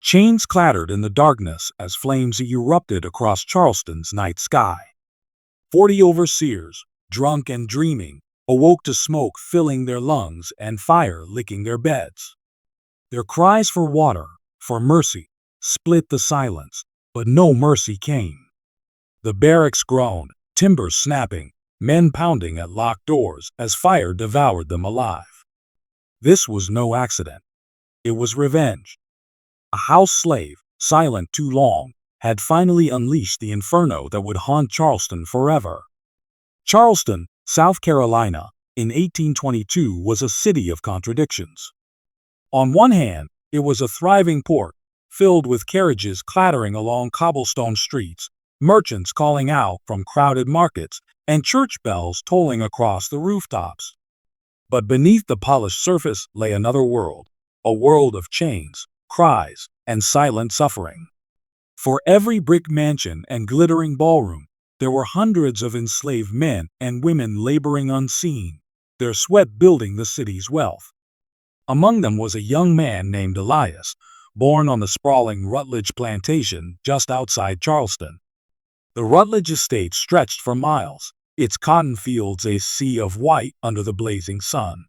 Chains clattered in the darkness as flames erupted across Charleston's night sky. 40 overseers, drunk and dreaming, awoke to smoke filling their lungs and fire licking their beds. Their cries for water, for mercy, split the silence, but no mercy came. The barracks groaned, timbers snapping, men pounding at locked doors as fire devoured them alive. This was no accident. It was revenge. A house slave, silent too long, had finally unleashed the inferno that would haunt Charleston forever. Charleston, South Carolina, in 1822 was a city of contradictions. On one hand, it was a thriving port, filled with carriages clattering along cobblestone streets, merchants calling out from crowded markets, and church bells tolling across the rooftops. But beneath the polished surface lay another world, a world of chains, cries, and silent suffering. For every brick mansion and glittering ballroom, there were hundreds of enslaved men and women laboring unseen, their sweat building the city's wealth. Among them was a young man named Elias, born on the sprawling Rutledge plantation just outside Charleston. The Rutledge estate stretched for miles, its cotton fields a sea of white under the blazing sun.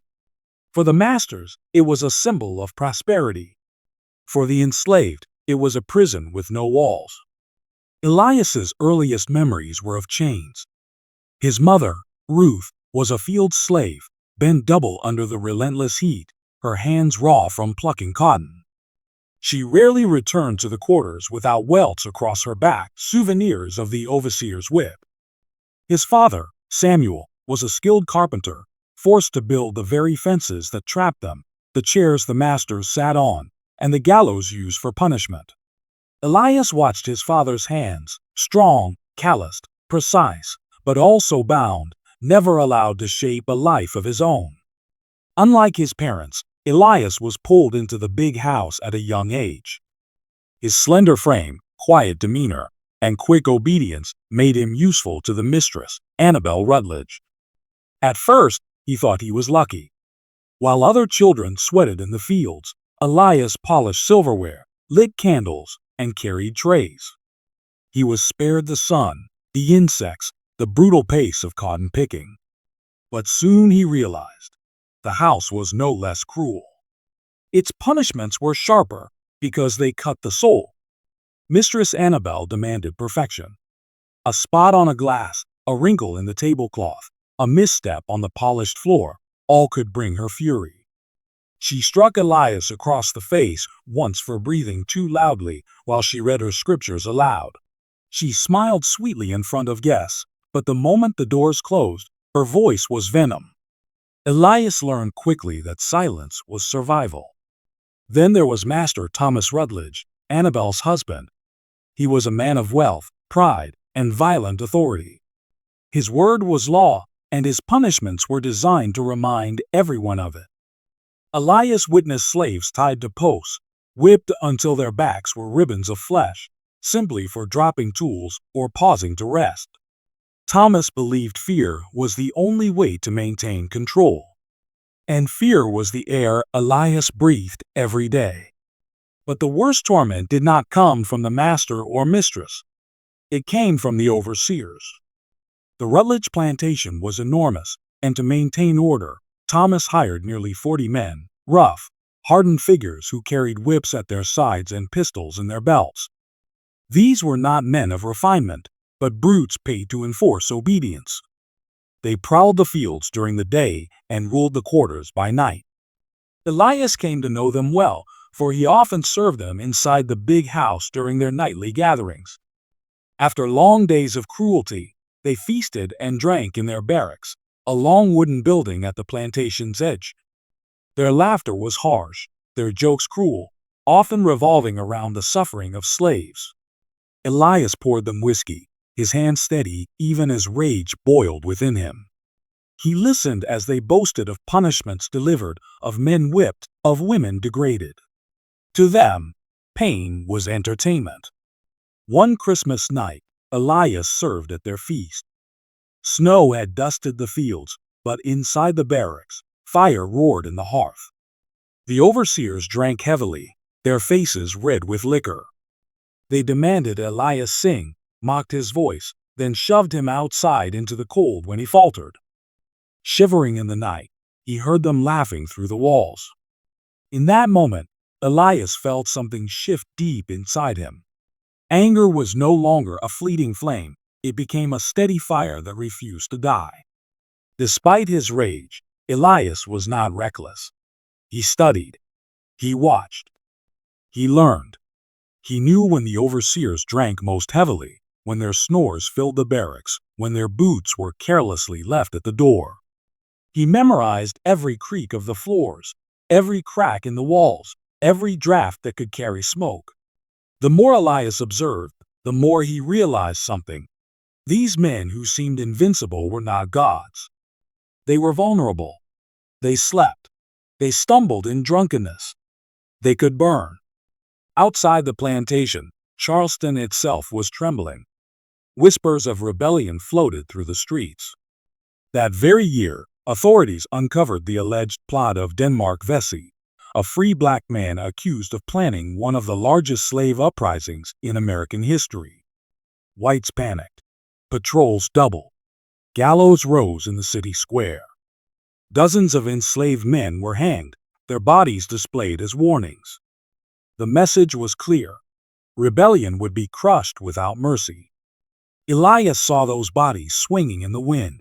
For the masters, it was a symbol of prosperity. For the enslaved, it was a prison with no walls. Elias's earliest memories were of chains. His mother, Ruth, was a field slave, bent double under the relentless heat, her hands raw from plucking cotton. She rarely returned to the quarters without welts across her back, souvenirs of the overseer's whip. His father, Samuel, was a skilled carpenter, forced to build the very fences that trapped them, the chairs the masters sat on, and the gallows used for punishment. Elias watched his father's hands, strong, calloused, precise, but also bound, never allowed to shape a life of his own. Unlike his parents, Elias was pulled into the big house at a young age. His slender frame, quiet demeanor, and quick obedience made him useful to the mistress, Annabel Rutledge. At first, he thought he was lucky. While other children sweated in the fields, Elias polished silverware, lit candles, and carried trays. He was spared the sun, the insects, the brutal pace of cotton picking. But soon he realized the house was no less cruel. Its punishments were sharper because they cut the soul. Mistress Annabel demanded perfection. A spot on a glass, a wrinkle in the tablecloth, a misstep on the polished floor, all could bring her fury. She struck Elias across the face once for breathing too loudly while she read her scriptures aloud. She smiled sweetly in front of guests, but the moment the doors closed, her voice was venom. Elias learned quickly that silence was survival. Then there was Master Thomas Rutledge, Annabel's husband. He was a man of wealth, pride, and violent authority. His word was law, and his punishments were designed to remind everyone of it. Elias witnessed slaves tied to posts, whipped until their backs were ribbons of flesh, simply for dropping tools or pausing to rest. Thomas believed fear was the only way to maintain control. And fear was the air Elias breathed every day. But the worst torment did not come from the master or mistress. It came from the overseers. The Rutledge plantation was enormous, and to maintain order, Thomas hired nearly 40 men, rough, hardened figures who carried whips at their sides and pistols in their belts. These were not men of refinement, but brutes paid to enforce obedience. They prowled the fields during the day and ruled the quarters by night. Elias came to know them well, for he often served them inside the big house during their nightly gatherings. After long days of cruelty, they feasted and drank in their barracks, a long wooden building at the plantation's edge. Their laughter was harsh, their jokes cruel, often revolving around the suffering of slaves. Elias poured them whiskey, his hand steady even as rage boiled within him. He listened as they boasted of punishments delivered, of men whipped, of women degraded. To them, pain was entertainment. One Christmas night, Elias served at their feast. Snow had dusted the fields, but inside the barracks, fire roared in the hearth. The overseers drank heavily, their faces red with liquor. They demanded Elias sing, mocked his voice, then shoved him outside into the cold when he faltered. Shivering in the night, he heard them laughing through the walls. In that moment, Elias felt something shift deep inside him. Anger was no longer a fleeting flame, it became a steady fire that refused to die. Despite his rage, Elias was not reckless. He studied. He watched. He learned. He knew when the overseers drank most heavily, when their snores filled the barracks, when their boots were carelessly left at the door. He memorized every creak of the floors, every crack in the walls, every draft that could carry smoke. The more Elias observed, the more he realized something. These men who seemed invincible were not gods. They were vulnerable. They slept. They stumbled in drunkenness. They could burn. Outside the plantation, Charleston itself was trembling. Whispers of rebellion floated through the streets. That very year, authorities uncovered the alleged plot of Denmark Vesey, a free black man accused of planning one of the largest slave uprisings in American history. Whites panicked. Patrols doubled. Gallows rose in the city square. Dozens of enslaved men were hanged, their bodies displayed as warnings. The message was clear. Rebellion would be crushed without mercy. Elias saw those bodies swinging in the wind.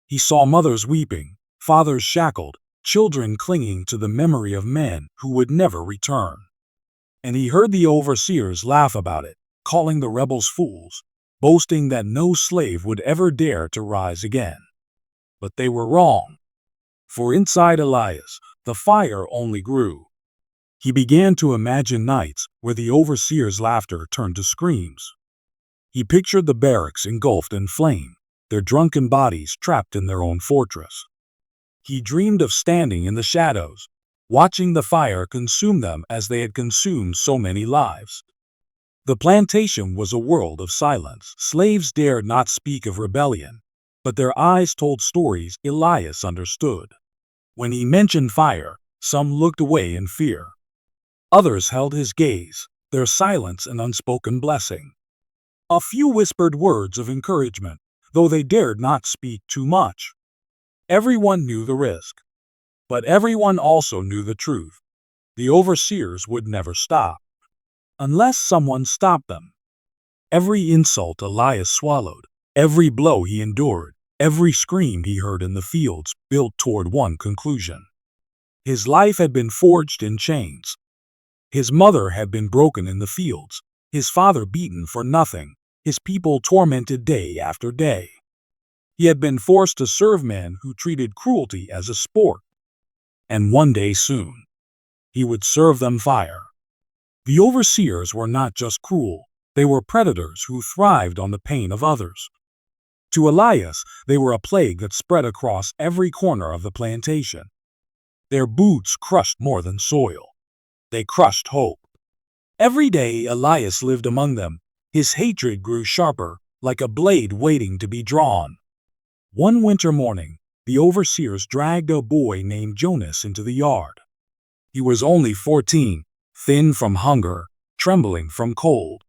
He saw mothers weeping, fathers shackled, children clinging to the memory of men who would never return. And he heard the overseers laugh about it, calling the rebels fools, boasting that no slave would ever dare to rise again. But they were wrong. For inside Elias, the fire only grew. He began to imagine nights where the overseers' laughter turned to screams. He pictured the barracks engulfed in flame, their drunken bodies trapped in their own fortress. He dreamed of standing in the shadows, watching the fire consume them as they had consumed so many lives. The plantation was a world of silence. Slaves dared not speak of rebellion, but their eyes told stories Elias understood. When he mentioned fire, some looked away in fear. Others held his gaze, their silence an unspoken blessing. A few whispered words of encouragement, though they dared not speak too much. Everyone knew the risk, but everyone also knew the truth. The overseers would never stop, unless someone stopped them. Every insult Elias swallowed, every blow he endured, every scream he heard in the fields built toward one conclusion. His life had been forged in chains. His mother had been broken in the fields, his father beaten for nothing, his people tormented day after day. He had been forced to serve men who treated cruelty as a sport. And one day soon, he would serve them fire. The overseers were not just cruel, they were predators who thrived on the pain of others. To Elias, they were a plague that spread across every corner of the plantation. Their boots crushed more than soil. They crushed hope. Every day Elias lived among them, his hatred grew sharper, like a blade waiting to be drawn. One winter morning, the overseers dragged a boy named Jonas into the yard. He was only 14, thin from hunger, trembling from cold.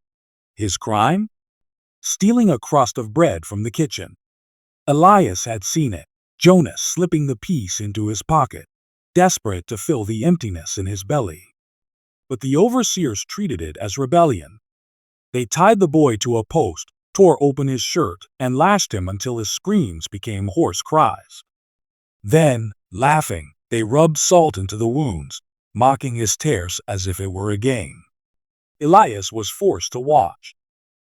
His crime? Stealing a crust of bread from the kitchen. Elias had seen it, Jonas slipping the piece into his pocket, desperate to fill the emptiness in his belly. But the overseers treated it as rebellion. They tied the boy to a post, tore open his shirt, and lashed him until his screams became hoarse cries. Then, laughing, they rubbed salt into the wounds, mocking his tears as if it were a game. Elias was forced to watch.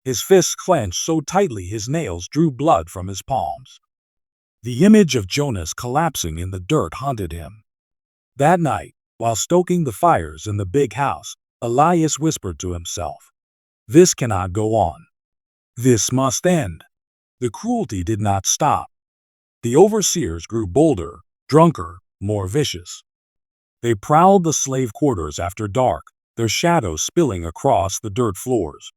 His fists clenched so tightly his nails drew blood from his palms. The image of Jonas collapsing in the dirt haunted him. That night, while stoking the fires in the big house, Elias whispered to himself, "This cannot go on. This must end." The cruelty did not stop. The overseers grew bolder, drunker, more vicious. They prowled the slave quarters after dark, their shadows spilling across the dirt floors.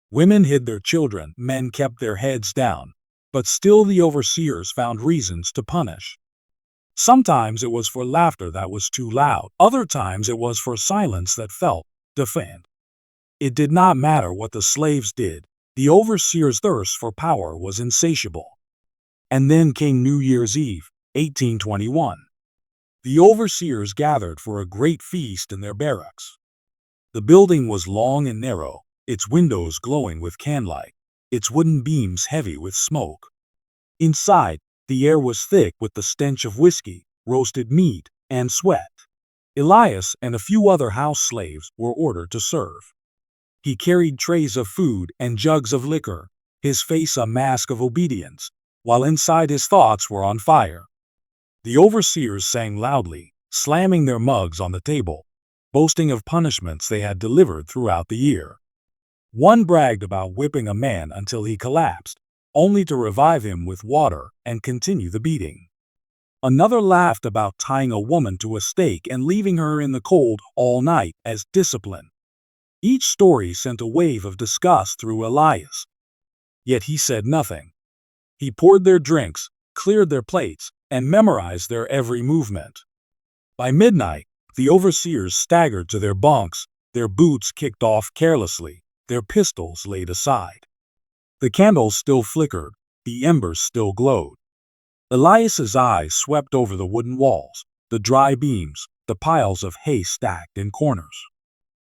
Women hid their children, men kept their heads down, but still the overseers found reasons to punish. Sometimes it was for laughter that was too loud, other times it was for silence that felt defend. It did not matter what the slaves did. The overseer's thirst for power was insatiable. And then came New Year's Eve, 1821. The overseers gathered for a great feast in their barracks. The building was long and narrow, its windows glowing with candlelight, its wooden beams heavy with smoke. Inside, the air was thick with the stench of whiskey, roasted meat, and sweat. Elias and a few other house slaves were ordered to serve. He carried trays of food and jugs of liquor, his face a mask of obedience, while inside his thoughts were on fire. The overseers sang loudly, slamming their mugs on the table, boasting of punishments they had delivered throughout the year. One bragged about whipping a man until he collapsed, only to revive him with water and continue the beating. Another laughed about tying a woman to a stake and leaving her in the cold all night as discipline. Each story sent a wave of disgust through Elias. Yet he said nothing. He poured their drinks, cleared their plates, and memorized their every movement. By midnight, the overseers staggered to their bunks, their boots kicked off carelessly, their pistols laid aside. The candles still flickered, the embers still glowed. Elias's eyes swept over the wooden walls, the dry beams, the piles of hay stacked in corners.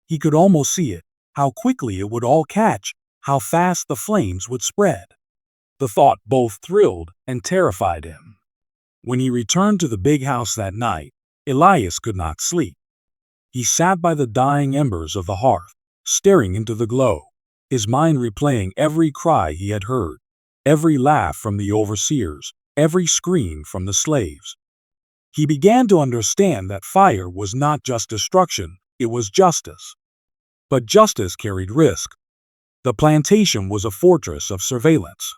He could almost see it, how quickly it would all catch, how fast the flames would spread. The thought both thrilled and terrified him. When he returned to the big house that night, Elias could not sleep. He sat by the dying embers of the hearth, staring into the glow, his mind replaying every cry he had heard, every laugh from the overseers, every scream from the slaves. He began to understand that fire was not just destruction, it was justice. But justice carried risk. The plantation was a fortress of surveillance.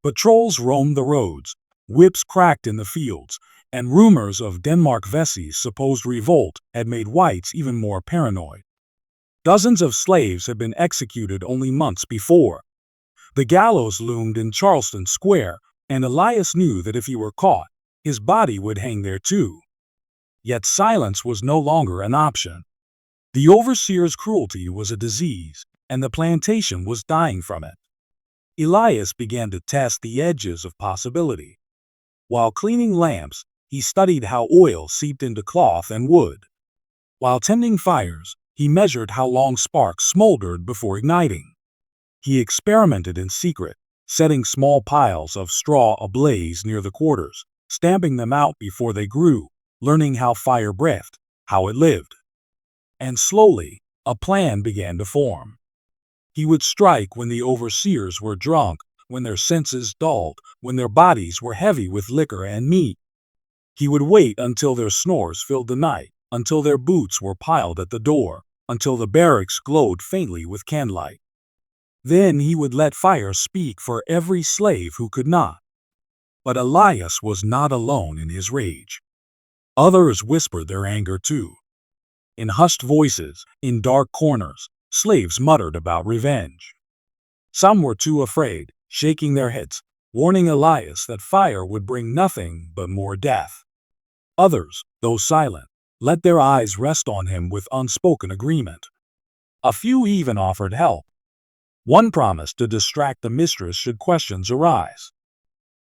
Patrols roamed the roads, whips cracked in the fields, and rumors of Denmark Vesey's supposed revolt had made whites even more paranoid. Dozens of slaves had been executed only months before. The gallows loomed in Charleston Square, and Elias knew that if he were caught, his body would hang there too. Yet silence was no longer an option. The overseer's cruelty was a disease, and the plantation was dying from it. Elias began to test the edges of possibility. While cleaning lamps, he studied how oil seeped into cloth and wood. While tending fires, he measured how long sparks smoldered before igniting. He experimented in secret, setting small piles of straw ablaze near the quarters, stamping them out before they grew, learning how fire breathed, how it lived. And slowly, a plan began to form. He would strike when the overseers were drunk, when their senses dulled, when their bodies were heavy with liquor and meat. He would wait until their snores filled the night, until their boots were piled at the door, until the barracks glowed faintly with candlelight. Then he would let fire speak for every slave who could not. But Elias was not alone in his rage. Others whispered their anger too. In hushed voices, in dark corners, slaves muttered about revenge. Some were too afraid, shaking their heads, warning Elias that fire would bring nothing but more death. Others, though silent, let their eyes rest on him with unspoken agreement. A few even offered help. One promised to distract the mistress should questions arise.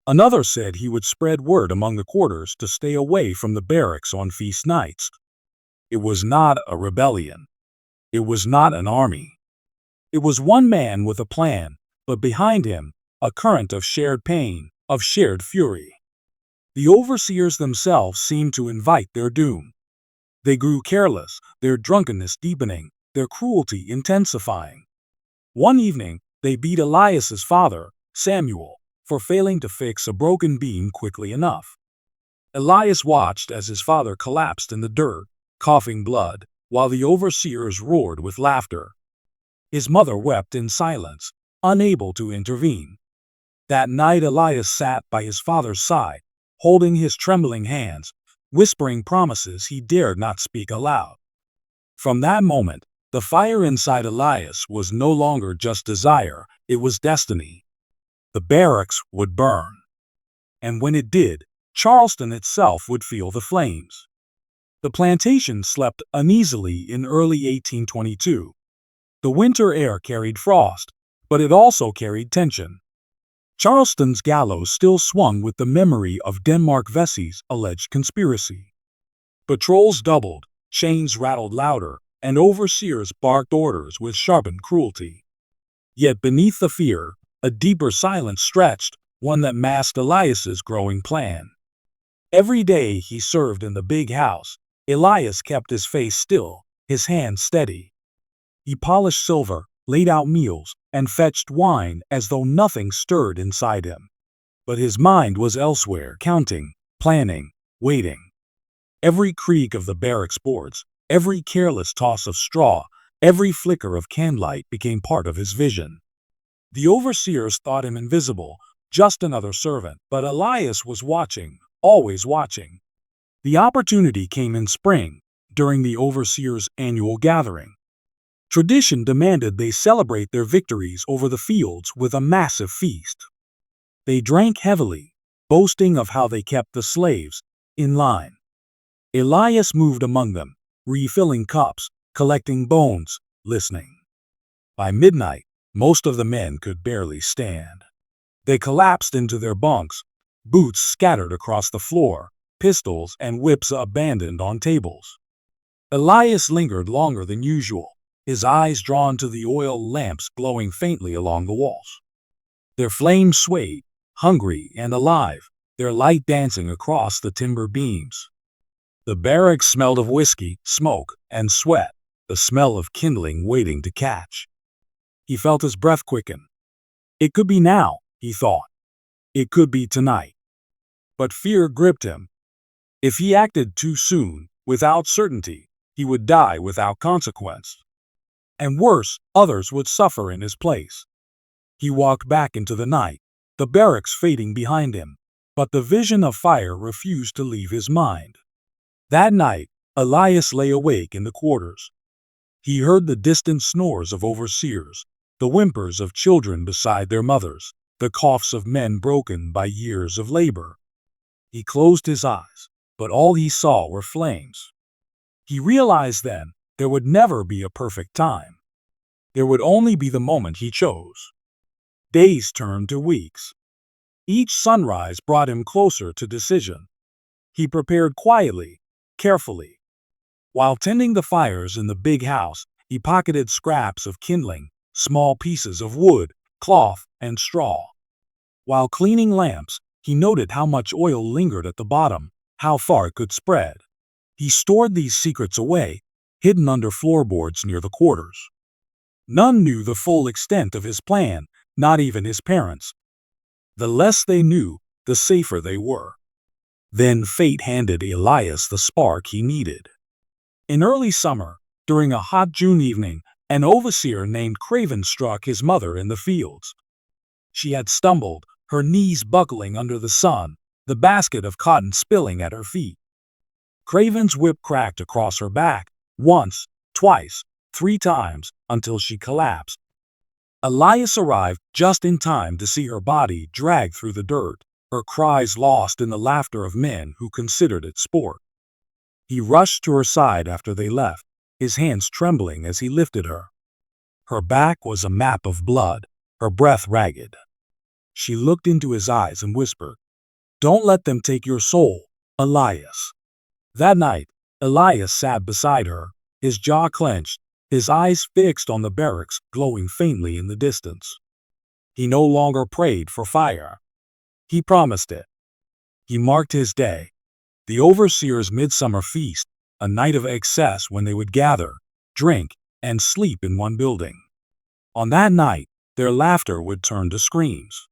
Another said he would spread word among the quarters to stay away from the barracks on feast nights. It was not a rebellion. It was not an army. It was one man with a plan, but behind him, a current of shared pain, of shared fury. The overseers themselves seemed to invite their doom. They grew careless, their drunkenness deepening, their cruelty intensifying. One evening, they beat Elias's father, Samuel, for failing to fix a broken beam quickly enough. Elias watched as his father collapsed in the dirt, coughing blood, while the overseers roared with laughter. His mother wept in silence, unable to intervene. That night Elias sat by his father's side, holding his trembling hands, whispering promises he dared not speak aloud. From that moment, the fire inside Elias was no longer just desire, it was destiny. The barracks would burn. And when it did, Charleston itself would feel the flames. The plantation slept uneasily in early 1822. The winter air carried frost, but it also carried tension. Charleston's gallows still swung with the memory of Denmark Vesey's alleged conspiracy. Patrols doubled, chains rattled louder, and overseers barked orders with sharpened cruelty. Yet beneath the fear, a deeper silence stretched, one that masked Elias's growing plan. Every day he served in the big house, Elias kept his face still, his hands steady. He polished silver, laid out meals, and fetched wine as though nothing stirred inside him. But his mind was elsewhere, counting, planning, waiting. Every creak of the barracks boards, every careless toss of straw, every flicker of candlelight became part of his vision. The overseers thought him invisible, just another servant, but Elias was watching, always watching. The opportunity came in spring, during the overseers' annual gathering. Tradition demanded they celebrate their victories over the fields with a massive feast. They drank heavily, boasting of how they kept the slaves in line. Elias moved among them, refilling cups, collecting bones, listening. By midnight, most of the men could barely stand. They collapsed into their bunks, boots scattered across the floor, pistols and whips abandoned on tables. Elias lingered longer than usual, his eyes drawn to the oil lamps glowing faintly along the walls. Their flames swayed, hungry and alive, their light dancing across the timber beams. The barracks smelled of whiskey, smoke, and sweat, the smell of kindling waiting to catch. He felt his breath quicken. It could be now, he thought. It could be tonight. But fear gripped him. If he acted too soon, without certainty, he would die without consequence. And worse, others would suffer in his place. He walked back into the night, the barracks fading behind him, but the vision of fire refused to leave his mind. That night, Elias lay awake in the quarters. He heard the distant snores of overseers, the whimpers of children beside their mothers, the coughs of men broken by years of labor. He closed his eyes, but all he saw were flames. He realized then there would never be a perfect time. There would only be the moment he chose. Days turned to weeks. Each sunrise brought him closer to decision. He prepared quietly, carefully. While tending the fires in the big house, he pocketed scraps of kindling, small pieces of wood, cloth, and straw. While cleaning lamps, he noted how much oil lingered at the bottom, how far it could spread. He stored these secrets away, hidden under floorboards near the quarters. None knew the full extent of his plan, not even his parents. The less they knew, the safer they were. Then fate handed Elias the spark he needed. In early summer, during a hot June evening, an overseer named Craven struck his mother in the fields. She had stumbled, her knees buckling under the sun, the basket of cotton spilling at her feet. Craven's whip cracked across her back, once, twice, 3 times, until she collapsed. Elias arrived just in time to see her body drag through the dirt, her cries lost in the laughter of men who considered it sport. He rushed to her side after they left, his hands trembling as he lifted her. Her back was a map of blood, her breath ragged. She looked into his eyes and whispered, "Don't let them take your soul, Elias." That night, Elias sat beside her, his jaw clenched, his eyes fixed on the barracks glowing faintly in the distance. He no longer prayed for fire. He promised it. He marked his day, the overseer's midsummer feast, a night of excess when they would gather, drink, and sleep in one building. On that night, their laughter would turn to screams.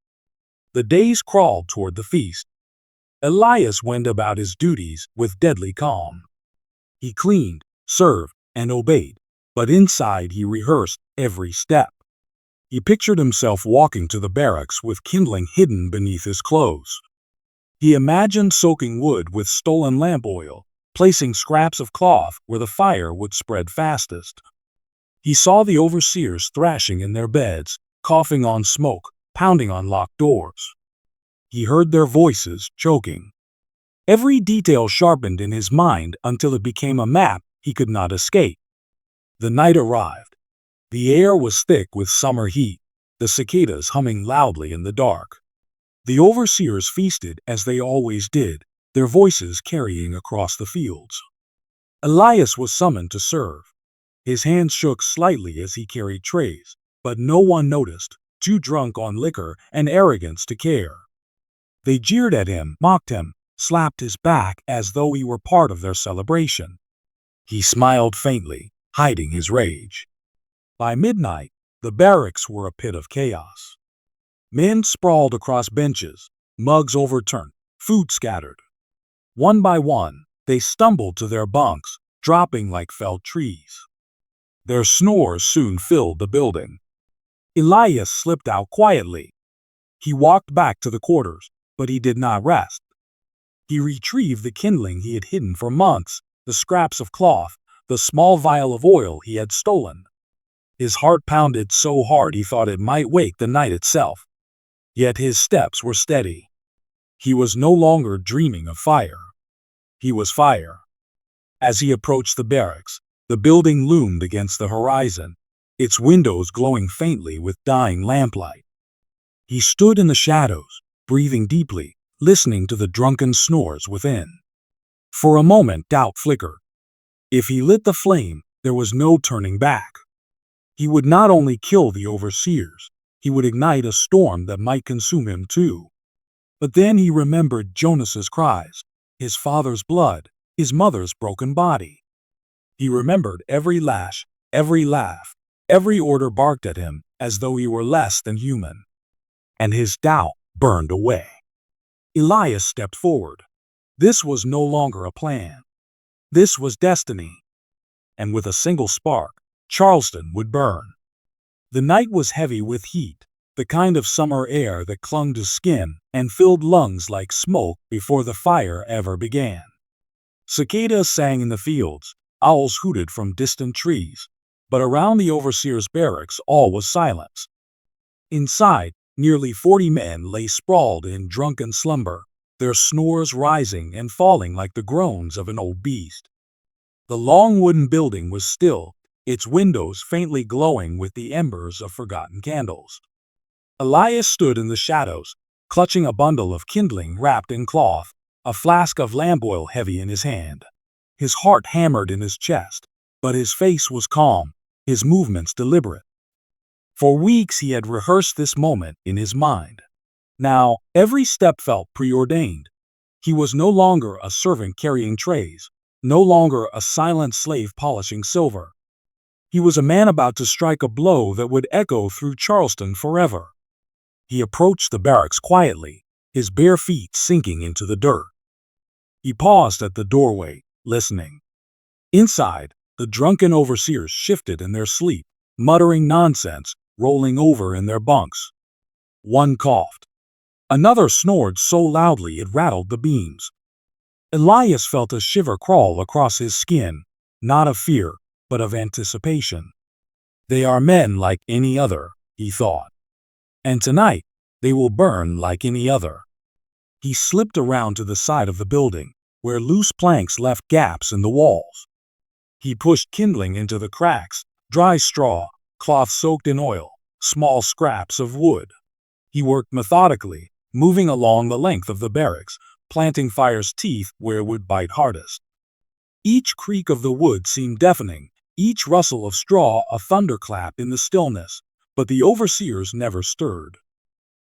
The days crawled toward the feast. Elias went about his duties with deadly calm. He cleaned, served, and obeyed, but inside he rehearsed every step. He pictured himself walking to the barracks with kindling hidden beneath his clothes. He imagined soaking wood with stolen lamp oil, placing scraps of cloth where the fire would spread fastest. He saw the overseers thrashing in their beds, coughing on smoke, pounding on locked doors. He heard their voices choking. Every detail sharpened in his mind until it became a map he could not escape. The night arrived. The air was thick with summer heat, the cicadas humming loudly in the dark. The overseers feasted as they always did, their voices carrying across the fields. Elias was summoned to serve. His hands shook slightly as he carried trays, but no one noticed, too drunk on liquor and arrogance to care. They jeered at him, mocked him, slapped his back as though he were part of their celebration. He smiled faintly, hiding his rage. By midnight, the barracks were a pit of chaos. Men sprawled across benches, mugs overturned, food scattered. One by one, they stumbled to their bunks, dropping like felled trees. Their snores soon filled the building. Elias slipped out quietly. He walked back to the quarters, but he did not rest. He retrieved the kindling he had hidden for months, the scraps of cloth, the small vial of oil he had stolen. His heart pounded so hard he thought it might wake the night itself. Yet his steps were steady. He was no longer dreaming of fire. He was fire. As he approached the barracks, the building loomed against the horizon, its windows glowing faintly with dying lamplight. He stood in the shadows, breathing deeply, listening to the drunken snores within. For a moment doubt flickered. If he lit the flame, there was no turning back. He would not only kill the overseers, he would ignite a storm that might consume him too. But then he remembered Jonas's cries, his father's blood, his mother's broken body. He remembered every lash, every laugh, every order barked at him as though he were less than human. And his doubt burned away. Elias stepped forward. This was no longer a plan. This was destiny. And with a single spark, Charleston would burn. The night was heavy with heat, the kind of summer air that clung to skin and filled lungs like smoke before the fire ever began. Cicadas sang in the fields, owls hooted from distant trees, but around the overseer's barracks all was silence. Inside, nearly 40 men lay sprawled in drunken slumber, their snores rising and falling like the groans of an old beast. The long wooden building was still, its windows faintly glowing with the embers of forgotten candles. Elias stood in the shadows, clutching a bundle of kindling wrapped in cloth, a flask of lamp oil heavy in his hand. His heart hammered in his chest, but his face was calm, his movements deliberate. For weeks he had rehearsed this moment in his mind. Now, every step felt preordained. He was no longer a servant carrying trays, no longer a silent slave polishing silver. He was a man about to strike a blow that would echo through Charleston forever. He approached the barracks quietly, his bare feet sinking into the dirt. He paused at the doorway, listening. Inside, the drunken overseers shifted in their sleep, muttering nonsense, rolling over in their bunks. One coughed. Another snored so loudly it rattled the beams. Elias felt a shiver crawl across his skin, not of fear, but of anticipation. They are men like any other, he thought. And tonight, they will burn like any other. He slipped around to the side of the building, where loose planks left gaps in the walls. He pushed kindling into the cracks, dry straw, cloth soaked in oil, small scraps of wood. He worked methodically, moving along the length of the barracks, planting fire's teeth where it would bite hardest. Each creak of the wood seemed deafening, each rustle of straw a thunderclap in the stillness, but the overseers never stirred.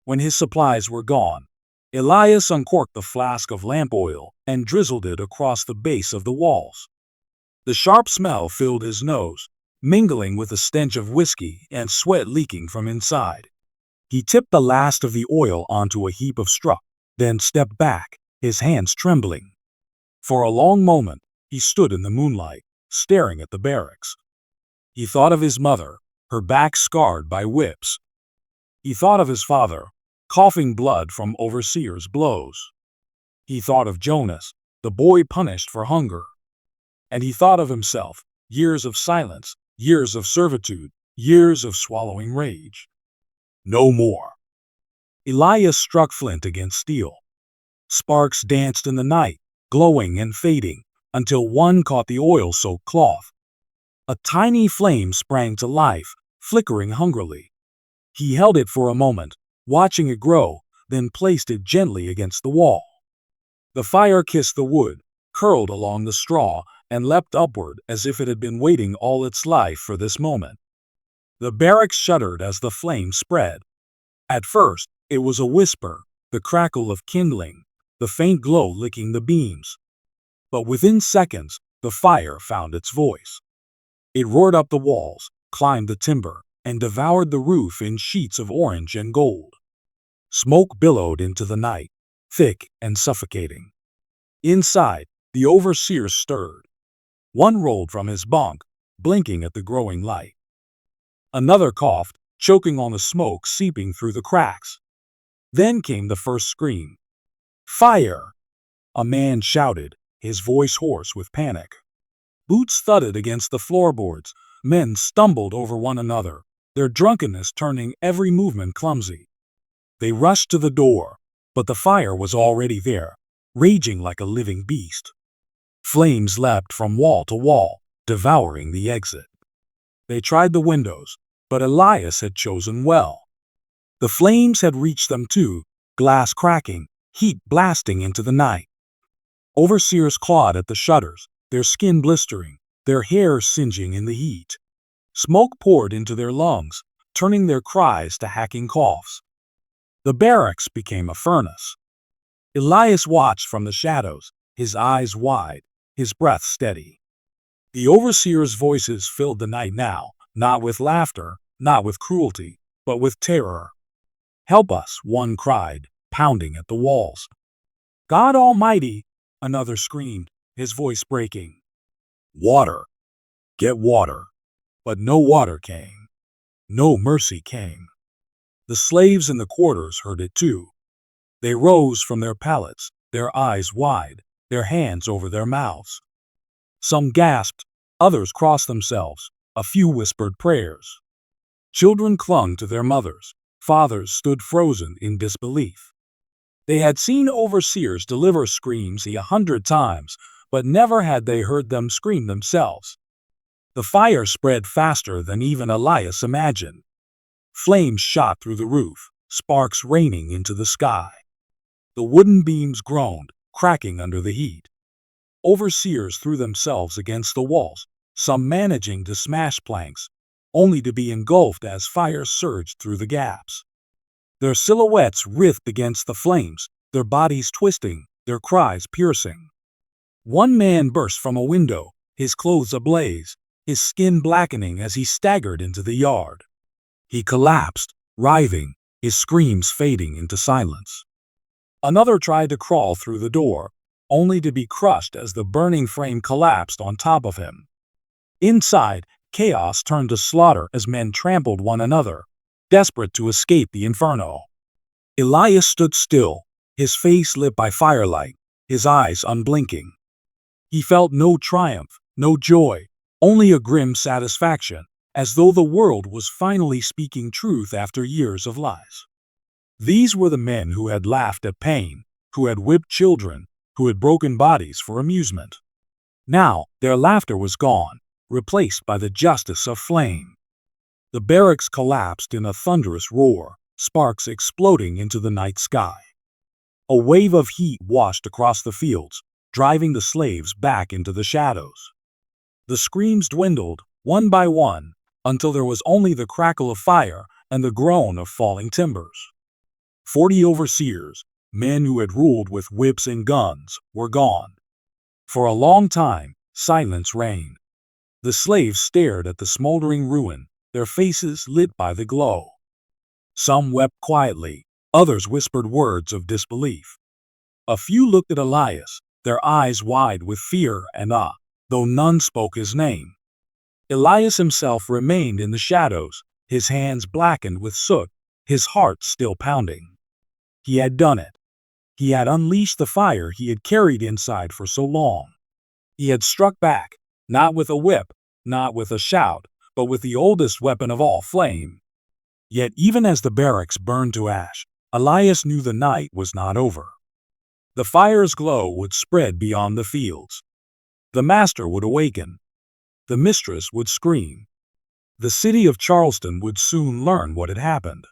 When his supplies were gone, Elias uncorked the flask of lamp oil and drizzled it across the base of the walls. The sharp smell filled his nose, mingling with the stench of whiskey and sweat leaking from inside. He tipped the last of the oil onto a heap of straw, then stepped back, his hands trembling. For a long moment, he stood in the moonlight, staring at the barracks. He thought of his mother, her back scarred by whips. He thought of his father, coughing blood from overseers' blows. He thought of Jonas, the boy punished for hunger. And he thought of himself, years of silence, years of servitude, years of swallowing rage. No more. Elias struck flint against steel. Sparks danced in the night, glowing and fading, until one caught the oil-soaked cloth. A tiny flame sprang to life, flickering hungrily. He held it for a moment, watching it grow, then placed it gently against the wall. The fire kissed the wood, curled along the straw, and leapt upward as if it had been waiting all its life for this moment. The barracks shuddered as the flame spread. At first, it was a whisper, the crackle of kindling, the faint glow licking the beams. But within seconds, the fire found its voice. It roared up the walls, climbed the timber, and devoured the roof in sheets of orange and gold. Smoke billowed into the night, thick and suffocating. Inside, the overseers stirred. One rolled from his bunk, blinking at the growing light. Another coughed, choking on the smoke seeping through the cracks. Then came the first scream. "Fire!" A man shouted, his voice hoarse with panic. Boots thudded against the floorboards. Men stumbled over one another, their drunkenness turning every movement clumsy. They rushed to the door, but the fire was already there, raging like a living beast. Flames leapt from wall to wall, devouring the exit. They tried the windows, but Elias had chosen well. The flames had reached them too, glass cracking, heat blasting into the night. Overseers clawed at the shutters, their skin blistering, their hair singeing in the heat. Smoke poured into their lungs, turning their cries to hacking coughs. The barracks became a furnace. Elias watched from the shadows, his eyes wide, his breath steady. The overseers' voices filled the night now, not with laughter, not with cruelty, but with terror. "Help us," one cried, pounding at the walls. "God Almighty," another screamed, his voice breaking. "Water! Get water!" But no water came. No mercy came. The slaves in the quarters heard it too. They rose from their pallets, their eyes wide, their hands over their mouths. Some gasped, others crossed themselves, a few whispered prayers. Children clung to their mothers, fathers stood frozen in disbelief. They had seen overseers deliver screams 100 times, but never had they heard them scream themselves. The fire spread faster than even Elias imagined. Flames shot through the roof, sparks raining into the sky. The wooden beams groaned, cracking under the heat. Overseers threw themselves against the walls, some managing to smash planks, only to be engulfed as fire surged through the gaps. Their silhouettes writhed against the flames, their bodies twisting, their cries piercing. One man burst from a window, his clothes ablaze, his skin blackening as he staggered into the yard. He collapsed, writhing, his screams fading into silence. Another tried to crawl through the door, only to be crushed as the burning frame collapsed on top of him. Inside, chaos turned to slaughter as men trampled one another, desperate to escape the inferno. Elias stood still, his face lit by firelight, his eyes unblinking. He felt no triumph, no joy, only a grim satisfaction, as though the world was finally speaking truth after years of lies. These were the men who had laughed at pain, who had whipped children, who had broken bodies for amusement. Now, their laughter was gone, replaced by the justice of flame. The barracks collapsed in a thunderous roar, sparks exploding into the night sky. A wave of heat washed across the fields, driving the slaves back into the shadows. The screams dwindled, one by one, until there was only the crackle of fire and the groan of falling timbers. 40 overseers, men who had ruled with whips and guns, were gone. For a long time, silence reigned. The slaves stared at the smoldering ruin, their faces lit by the glow. Some wept quietly, others whispered words of disbelief. A few looked at Elias, their eyes wide with fear and awe, though none spoke his name. Elias himself remained in the shadows, his hands blackened with soot, his heart still pounding. He had done it. He had unleashed the fire he had carried inside for so long. He had struck back, not with a whip, not with a shout, but with the oldest weapon of all, flame. Yet even as the barracks burned to ash, Elias knew the night was not over. The fire's glow would spread beyond the fields. The master would awaken. The mistress would scream. The city of Charleston would soon learn what had happened.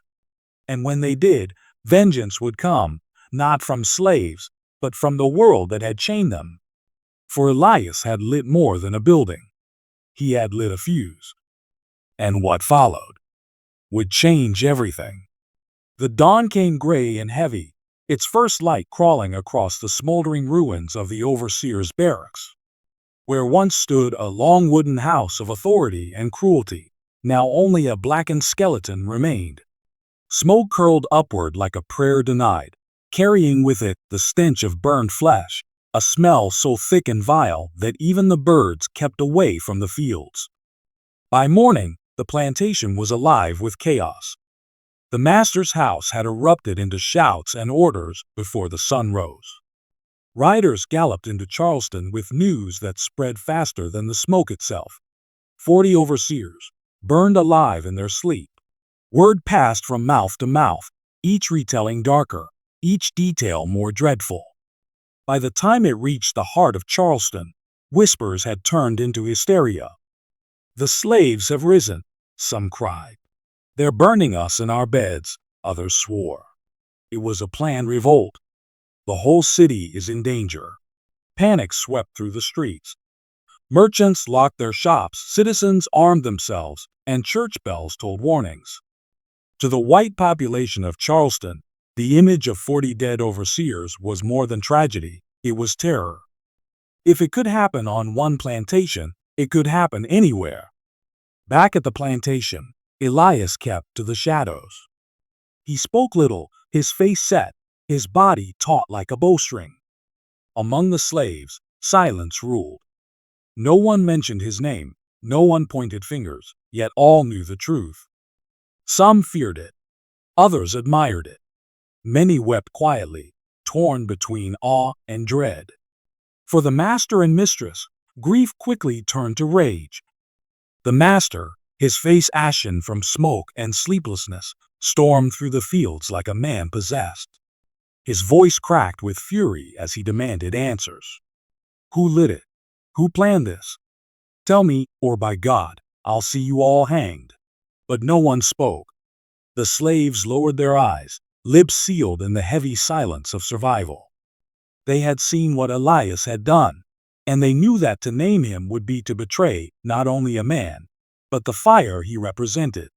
And when they did, vengeance would come, not from slaves, but from the world that had chained them. For Elias had lit more than a building. He had lit a fuse. And what followed would change everything. The dawn came gray and heavy, its first light crawling across the smoldering ruins of the overseer's barracks. Where once stood a long wooden house of authority and cruelty, now only a blackened skeleton remained. Smoke curled upward like a prayer denied, carrying with it the stench of burned flesh, a smell so thick and vile that even the birds kept away from the fields. By morning, the plantation was alive with chaos. The master's house had erupted into shouts and orders before the sun rose. Riders galloped into Charleston with news that spread faster than the smoke itself. 40 overseers, burned alive in their sleep. Word passed from mouth to mouth, each retelling darker, each detail more dreadful. By the time it reached the heart of Charleston, whispers had turned into hysteria. "The slaves have risen," some cried. "They're burning us in our beds," others swore. It was a planned revolt. The whole city is in danger. Panic swept through the streets. Merchants locked their shops, citizens armed themselves, and church bells tolled warnings. To the white population of Charleston, the image of 40 dead overseers was more than tragedy, it was terror. If it could happen on one plantation, it could happen anywhere. Back at the plantation, Elias kept to the shadows. He spoke little, his face set, his body taut like a bowstring. Among the slaves, silence ruled. No one mentioned his name, no one pointed fingers, yet all knew the truth. Some feared it, others admired it. Many wept quietly, torn between awe and dread. For the master and mistress, grief quickly turned to rage. The master, his face ashen from smoke and sleeplessness, stormed through the fields like a man possessed. His voice cracked with fury as he demanded answers. Who lit it? Who planned this? Tell me, or by God, I'll see you all hanged. But no one spoke. The slaves lowered their eyes, lips sealed in the heavy silence of survival. They had seen what Elias had done, and they knew that to name him would be to betray not only a man, but the fire he represented.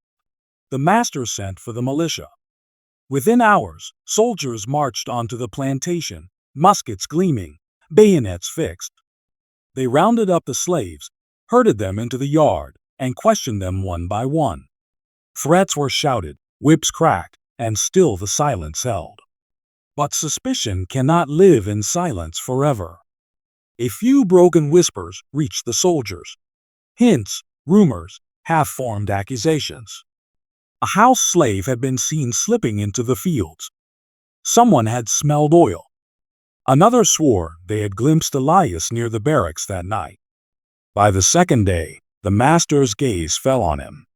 The master sent for the militia. Within hours, soldiers marched onto the plantation, muskets gleaming, bayonets fixed. They rounded up the slaves, herded them into the yard, and questioned them one by one. Threats were shouted, whips cracked, and still the silence held. But suspicion cannot live in silence forever. A few broken whispers reached the soldiers. Hints, rumors, half-formed accusations. A house slave had been seen slipping into the fields. Someone had smelled oil. Another swore they had glimpsed Elias near the barracks that night. By the second day, the master's gaze fell on him.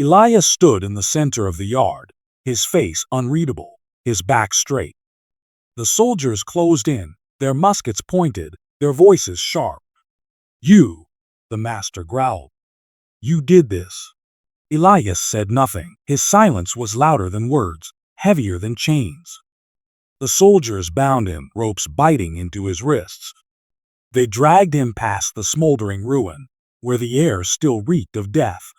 Elias stood in the center of the yard, his face unreadable, his back straight. The soldiers closed in, their muskets pointed, their voices sharp. "You," the master growled. "You did this." Elias said nothing. His silence was louder than words, heavier than chains. The soldiers bound him, ropes biting into his wrists. They dragged him past the smoldering ruin, where the air still reeked of death.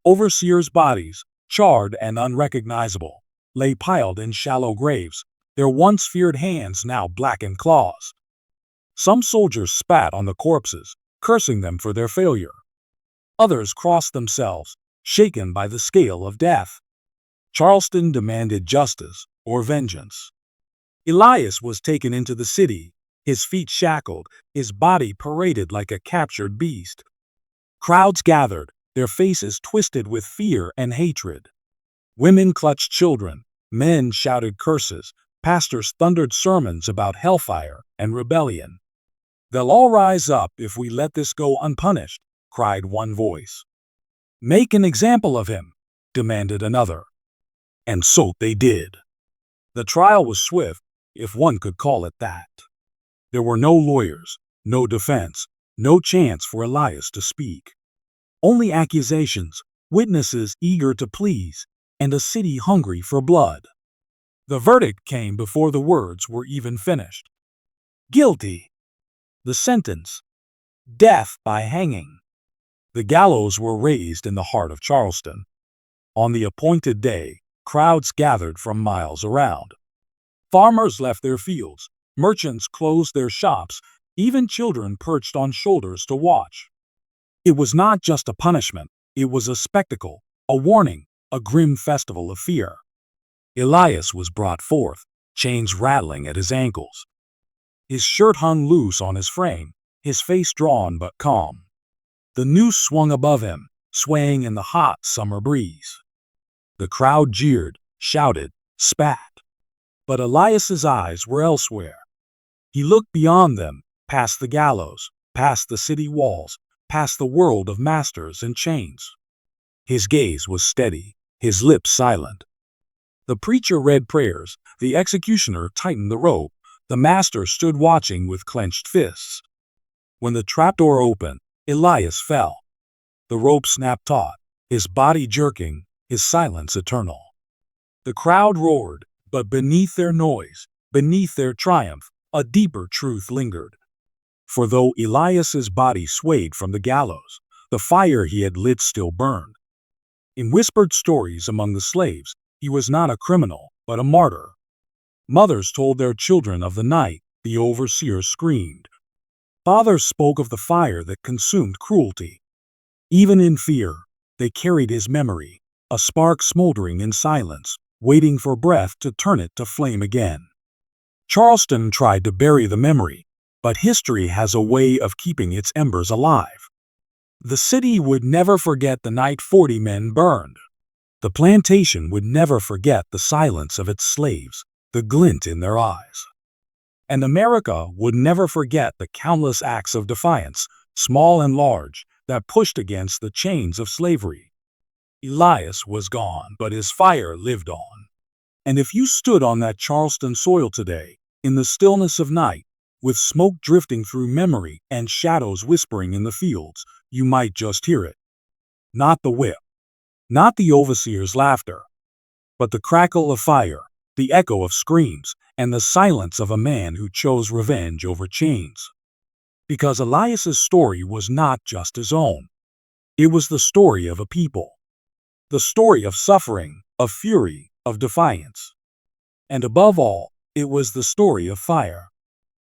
Overseers' bodies, charred and unrecognizable, lay piled in shallow graves, their once feared hands now blackened claws. Some soldiers spat on the corpses, cursing them for their failure. Others crossed themselves, shaken by the scale of death. Charleston demanded justice or vengeance. Elias was taken into the city, his feet shackled, his body paraded like a captured beast. Crowds gathered, their faces twisted with fear and hatred. Women clutched children, men shouted curses, pastors thundered sermons about hellfire and rebellion. "They'll all rise up if we let this go unpunished," cried one voice. "Make an example of him," demanded another. And so they did. The trial was swift, if one could call it that. There were no lawyers, no defense, no chance for Elias to speak. Only accusations, witnesses eager to please, and a city hungry for blood. The verdict came before the words were even finished. Guilty. The sentence, death by hanging. The gallows were raised in the heart of Charleston. On the appointed day, crowds gathered from miles around. Farmers left their fields, merchants closed their shops, even children perched on shoulders to watch. It was not just a punishment, it was a spectacle, a warning, a grim festival of fear. Elias was brought forth, chains rattling at his ankles. His shirt hung loose on his frame, his face drawn but calm. The noose swung above him, swaying in the hot summer breeze. The crowd jeered, shouted, spat. But Elias's eyes were elsewhere. He looked beyond them, past the gallows, past the city walls, past the world of masters and chains. His gaze was steady, his lips silent. The preacher read prayers, the executioner tightened the rope, the master stood watching with clenched fists. When the trapdoor opened, Elias fell. The rope snapped taut, his body jerking, his silence eternal. The crowd roared, but beneath their noise, beneath their triumph, a deeper truth lingered. For though Elias's body swayed from the gallows, the fire he had lit still burned. In whispered stories among the slaves, he was not a criminal, but a martyr. Mothers told their children of the night the overseer screamed. Fathers spoke of the fire that consumed cruelty. Even in fear, they carried his memory, a spark smoldering in silence, waiting for breath to turn it to flame again. Charleston tried to bury the memory, but history has a way of keeping its embers alive. The city would never forget the night 40 men burned. The plantation would never forget the silence of its slaves, the glint in their eyes. And America would never forget the countless acts of defiance, small and large, that pushed against the chains of slavery. Elias was gone, but his fire lived on. And if you stood on that Charleston soil today, in the stillness of night, with smoke drifting through memory and shadows whispering in the fields, you might just hear it. Not the whip, not the overseer's laughter, but the crackle of fire, the echo of screams, and the silence of a man who chose revenge over chains. Because Elias's story was not just his own. It was the story of a people. The story of suffering, of fury, of defiance. And above all, it was the story of fire.